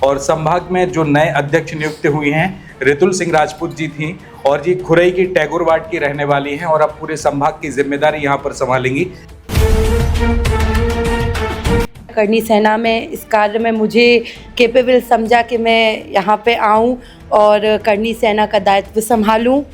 और संभाग में जो नए अध्यक्ष नियुक्त हुए हैं ऋतुल सिंह राजपूत जी थी और जी खुरई की टैगोर वार्ड की रहने वाली हैं और अब पूरे संभाग की जिम्मेदारी यहाँ पर संभालेंगी। करनी सेना में इस कार्य में मुझे कैपेबल समझा कि मैं यहाँ पे आऊँ और करनी सेना का दायित्व संभालूँ।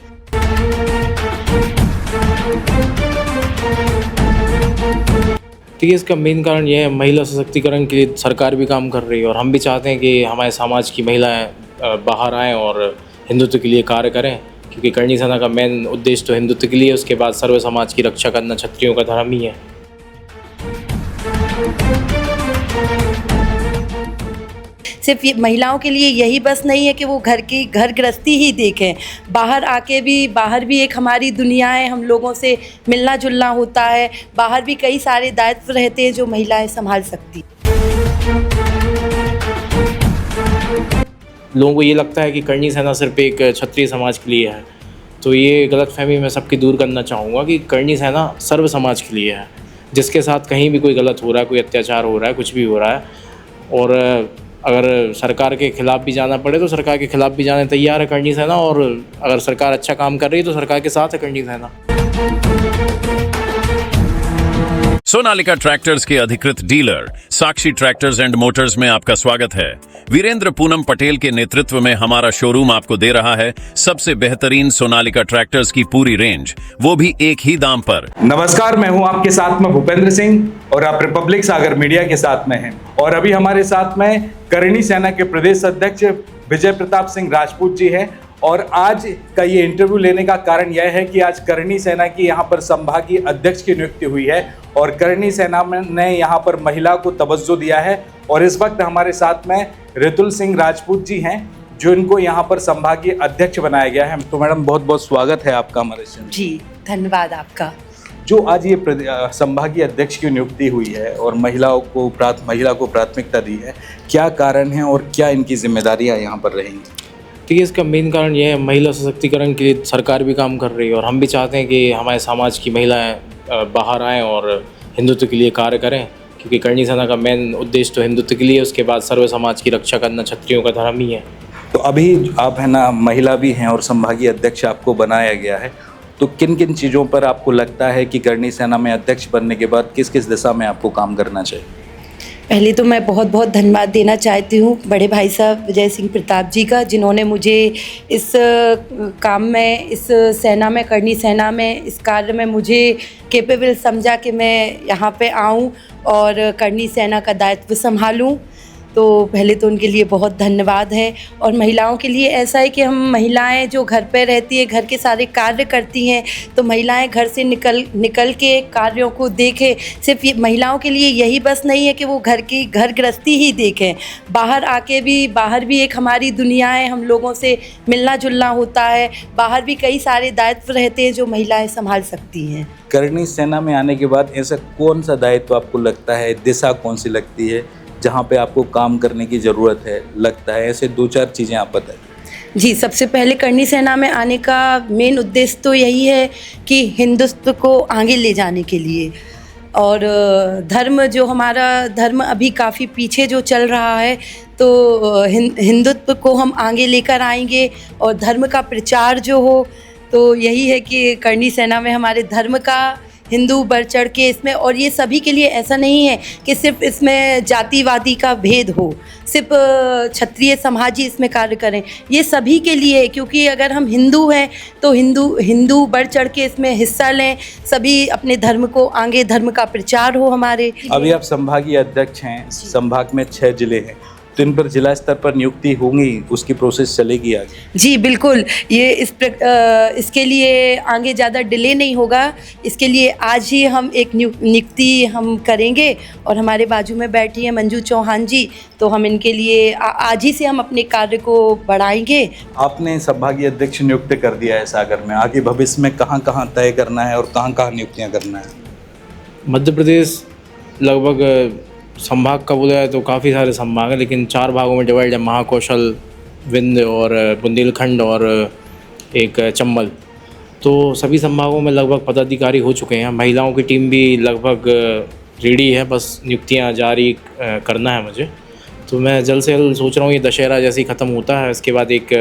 देखिए, इसका मेन कारण यह है, महिला सशक्तिकरण के लिए सरकार भी काम कर रही है और हम भी चाहते हैं कि हमारे समाज की महिलाएं बाहर आएं और हिंदुत्व के लिए कार्य करें, क्योंकि करनी सेना का मेन उद्देश्य तो हिंदुत्व के लिए, उसके बाद सर्व समाज की रक्षा करना क्षत्रियों का धर्म ही है। सिर्फ ये महिलाओं के लिए यही बस नहीं है कि वो घर गृहस्थी ही देखें, बाहर भी एक हमारी दुनिया है, हम लोगों से मिलना जुलना होता है, बाहर भी कई सारे दायित्व रहते हैं जो महिलाएं संभाल सकती। लोगों को ये लगता है कि करनी सेना सिर्फ एक क्षत्रिय समाज के लिए है, तो ये गलतफहमी मैं सबकी दूर करना चाहूँगा कि करनी सेना सर्व समाज के लिए है। जिसके साथ कहीं भी कोई गलत हो रहा है, कोई अत्याचार हो रहा है, कुछ भी हो रहा है, और अगर सरकार के खिलाफ भी जाना पड़े तो सरकार के खिलाफ भी जाने तैयार है करनी सेना, और अगर सरकार अच्छा काम कर रही है तो सरकार के साथ है करनी सेना। सोनालिका ट्रैक्टर्स के अधिकृत dealer Sakshi tractors and Motors में आपका स्वागत है। वीरेंद्र पूनम पटेल के नेतृत्व में हमारा शोरूम आपको दे रहा है सबसे बेहतरीन सोनालिका ट्रैक्टर्स की पूरी रेंज, वो भी एक ही दाम पर। नमस्कार, मैं हूं आपके साथ में भूपेंद्र सिंह और आप रिपब्लिक सागर मीडिया के साथ में हैं और अभी हमारे साथ में करनी सेना के प्रदेश अध्यक्ष विजय प्रताप सिंह राजपूत जी हैं। और आज का ये इंटरव्यू लेने का कारण यह है कि आज करनी सेना की यहाँ पर संभागीय अध्यक्ष की नियुक्ति हुई है और करनी सेना ने यहाँ पर महिला को तवज्जो दिया है और इस वक्त हमारे साथ में ऋतुल सिंह राजपूत जी हैं जो इनको यहाँ पर संभागीय अध्यक्ष बनाया गया है। तो मैडम बहुत बहुत स्वागत है आपका हमारे चैनल। जी धन्यवाद आपका। जो आज ये संभागीय अध्यक्ष की नियुक्ति हुई है और महिला को प्राथमिकता दी है, क्या कारण है और क्या इनकी जिम्मेदारियाँ यहाँ पर रहेंगी? देखिए, इसका मेन कारण यह है, महिला सशक्तिकरण के लिए सरकार भी काम कर रही है और हम भी चाहते हैं कि हमारे समाज की महिलाएं बाहर आएं और हिंदुत्व के लिए कार्य करें, क्योंकि करनी सेना का मेन उद्देश्य तो हिंदुत्व के लिए, उसके बाद सर्व समाज की रक्षा करना क्षत्रियों का धर्म ही है। तो अभी आप है ना महिला भी हैं और संभागीय अध्यक्ष आपको बनाया गया है, तो किन किन चीज़ों पर आपको लगता है कि करनी सेना में अध्यक्ष बनने के बाद किस किस दिशा में आपको काम करना चाहिए? पहले तो मैं बहुत बहुत धन्यवाद देना चाहती हूँ बड़े भाई साहब विजय सिंह प्रताप जी का, जिन्होंने मुझे इस काम में, इस सेना में, करनी सेना में, इस कार्य में मुझे कैपेबल समझा कि मैं यहाँ पे आऊँ और करनी सेना का दायित्व संभालूँ। तो पहले तो उनके लिए बहुत धन्यवाद है। और महिलाओं के लिए ऐसा है कि हम महिलाएं जो घर पे रहती है, घर के सारे कार्य करती हैं, तो महिलाएं घर से निकल के कार्यों को देखें। सिर्फ ये महिलाओं के लिए यही बस नहीं है कि वो घर गृहस्थी ही देखें, बाहर भी एक हमारी दुनिया है, हम लोगों से मिलना जुलना होता है, बाहर भी कई सारे दायित्व रहते हैं जो महिलाएं संभाल सकती हैं। करनी सेना में आने के बाद ऐसा कौन सा दायित्व आपको लगता है, दिशा कौन सी लगती है जहाँ पे आपको काम करने की ज़रूरत है, लगता है ऐसे 2-4 चीज़ें आप बताएं। जी, सबसे पहले करनी सेना में आने का मेन उद्देश्य तो यही है कि हिंदुत्व को आगे ले जाने के लिए, और धर्म, जो हमारा धर्म अभी काफ़ी पीछे जो चल रहा है, तो हिंदुत्व को हम आगे लेकर आएंगे और धर्म का प्रचार जो हो, तो यही है कि करनी सेना में हमारे धर्म का, हिंदू बढ़ चढ़ के इसमें, और ये सभी के लिए, ऐसा नहीं है कि सिर्फ इसमें जातिवादी का भेद हो, सिर्फ क्षत्रिय समाज ही इसमें कार्य करें, ये सभी के लिए, क्योंकि अगर हम हिंदू हैं तो हिंदू बढ़ चढ़ के इसमें हिस्सा लें, सभी अपने धर्म को आगे, धर्म का प्रचार हो हमारे। अभी आप संभागीय अध्यक्ष हैं, संभाग में 6 जिले हैं, तो इन पर जिला स्तर पर नियुक्ति होंगी, उसकी प्रोसेस चलेगी आगे? जी बिल्कुल, ये इसके लिए आगे ज़्यादा डिले नहीं होगा, इसके लिए आज ही हम एक नियुक्ति हम करेंगे और हमारे बाजू में बैठी हैं मंजू चौहान जी, तो हम इनके लिए आज ही से हम अपने कार्य को बढ़ाएंगे। आपने संभागीय अध्यक्ष नियुक्त कर दिया है सागर में, आगे भविष्य में कहाँ कहाँ तय करना है और कहाँ कहाँ नियुक्तियाँ करना है? मध्य प्रदेश लगभग संभाग का बोला जाए तो काफ़ी सारे संभाग हैं, लेकिन 4 भागों में डिवाइड है, महाकौशल, विंध्य और बुंदेलखंड और एक चंबल। तो सभी संभागों में लगभग पदाधिकारी हो चुके हैं, महिलाओं की टीम भी लगभग रेडी है, बस नियुक्तियां जारी करना है मुझे। तो मैं जल्द से जल्द सोच रहा हूँ ये दशहरा जैसे ही ख़त्म होता है इसके बाद एक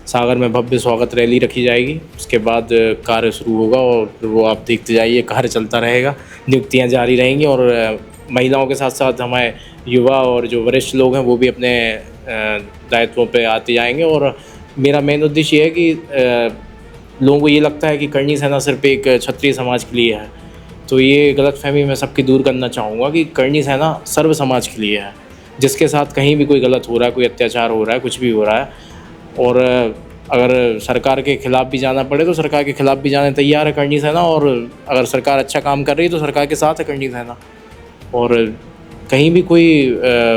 सागर में भव्य स्वागत रैली रखी जाएगी। उसके बाद कार्य शुरू होगा और फिर वो आप देखते जाइए, कार्य चलता रहेगा, नियुक्तियाँ जारी रहेंगी और महिलाओं के साथ साथ हमारे युवा और जो वरिष्ठ लोग हैं वो भी अपने दायित्वों पे आते जाएंगे। और मेरा मेन उद्देश्य ये है कि लोगों को ये लगता है कि करणी सेना सिर्फ एक क्षत्रिय समाज के लिए है, तो ये गलतफहमी मैं सबकी दूर करना चाहूँगा कि करणी सेना सर्व समाज के लिए है। जिसके साथ कहीं भी कोई गलत हो रहा है, कोई अत्याचार हो रहा है, कुछ भी हो रहा है, और अगर सरकार के खिलाफ भी जाना पड़े तो सरकार के खिलाफ भी जाने तैयार है करणी सेना। और अगर सरकार अच्छा काम कर रही है तो सरकार के साथ है करणी सेना। और कहीं भी कोई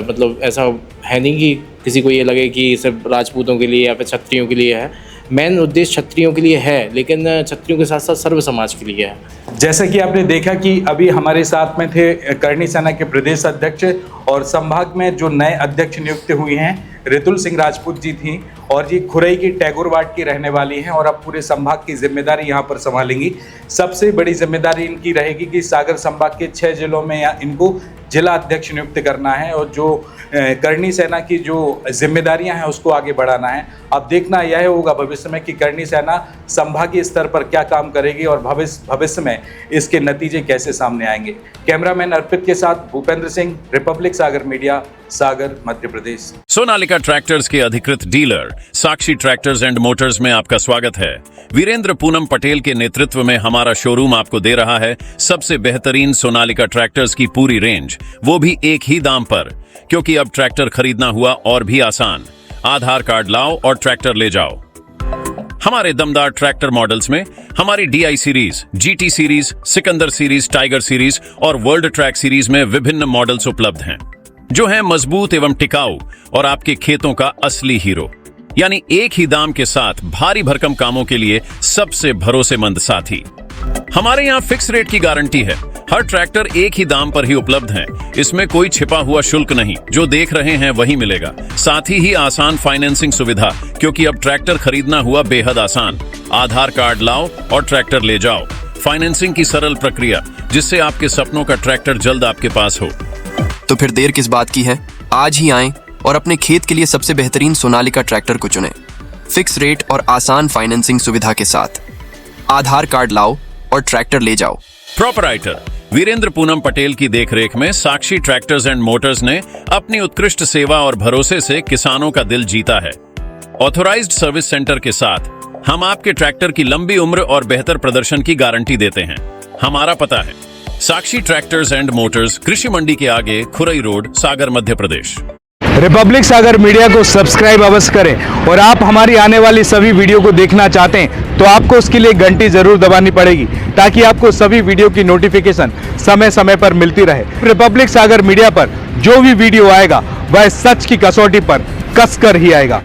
मतलब ऐसा है नहीं कि किसी को ये लगे कि सिर्फ राजपूतों के लिए या फिर क्षत्रियों के लिए है। मेन उद्देश्य क्षत्रियों के लिए है, लेकिन क्षत्रियों के साथ साथ सर्व समाज के लिए है। जैसा कि आपने देखा कि अभी हमारे साथ में थे करणी सेना के प्रदेश अध्यक्ष और संभाग में जो नए अध्यक्ष नियुक्त हुए हैं ऋतुल सिंह राजपूत जी थी, और ये खुरई की टैगोर वार्ड की रहने वाली हैं और अब पूरे संभाग की जिम्मेदारी यहाँ पर संभालेंगी। सबसे बड़ी जिम्मेदारी इनकी रहेगी कि सागर संभाग के 6 जिलों में इनको जिला अध्यक्ष नियुक्त करना है और जो करणी सेना की जो जिम्मेदारियां हैं उसको आगे बढ़ाना है। अब देखना यह होगा भविष्य में कि करणी सेना संभागीय स्तर पर क्या काम करेगी और भविष्य में इसके नतीजे कैसे सामने आएंगे। कैमरामैन अर्पित के साथ भूपेंद्र सिंह, रिपब्लिक सागर मीडिया, सागर, मध्य प्रदेश। सोनालिका ट्रैक्टर्स के अधिकृत dealer Sakshi tractors and Motors में आपका स्वागत है। वीरेंद्र पूनम पटेल के नेतृत्व में हमारा शोरूम आपको दे रहा है सबसे बेहतरीन सोनालिका ट्रैक्टर्स की पूरी रेंज, वो भी एक ही दाम पर, क्योंकि अब ट्रैक्टर खरीदना हुआ और भी आसान। आधार कार्ड लाओ और ट्रैक्टर ले जाओ। हमारे दमदार ट्रैक्टर मॉडल्स में हमारी DI series, GT series, Sikandar series, tiger series और वर्ल्ड ट्रैक सीरीज में विभिन्न मॉडल्स उपलब्ध हैं, जो हैं मजबूत एवं टिकाऊ और आपके खेतों का असली हीरो। यानी एक ही दाम के साथ भारी भरकम कामों के लिए सबसे भरोसेमंद साथी। हमारे यहाँ फिक्स रेट की गारंटी है। हर ट्रैक्टर एक ही दाम पर ही उपलब्ध है, इसमें कोई छिपा हुआ शुल्क नहीं, जो देख रहे हैं वही मिलेगा। साथ ही आसान फाइनेंसिंग सुविधा, क्योंकि अब ट्रैक्टर खरीदना हुआ बेहद आसान। आधार कार्ड लाओ और ट्रैक्टर ले जाओ। फाइनेंसिंग की सरल प्रक्रिया, जिससे आपके सपनों का ट्रैक्टर जल्द आपके पास हो। तो फिर देर किस बात की है, आज ही आएं और अपने खेत के लिए सबसे बेहतरीन सोनालिका ट्रैक्टर को चुनें। फिक्स रेट और आसान फाइनेंसिंग सुविधा के साथ। आधार कार्ड लाओ और ट्रैक्टर ले जाओ। प्रोपराइटर वीरेंद्र पूनम पटेल की देखरेख में साक्षी ट्रैक्टर्स एंड मोटर्स ने अपनी उत्कृष्ट सेवा और भरोसे से किसानों का दिल जीता है। ऑथोराइज्ड सर्विस सेंटर के साथ हम आपके ट्रैक्टर की लंबी उम्र और बेहतर प्रदर्शन की गारंटी देते हैं। हमारा पता है साक्षी ट्रैक्टर्स एंड मोटर्स, कृषि मंडी के आगे, खुरई रोड, सागर, मध्य प्रदेश। रिपब्लिक सागर मीडिया को सब्सक्राइब अवश्य करें और आप हमारी आने वाली सभी वीडियो को देखना चाहते हैं तो आपको उसके लिए घंटी जरूर दबानी पड़ेगी, ताकि आपको सभी वीडियो की नोटिफिकेशन समय समय पर मिलती रहे। रिपब्लिक सागर मीडिया पर जो भी वीडियो आएगा वह सच की कसौटी पर कसकर ही आएगा।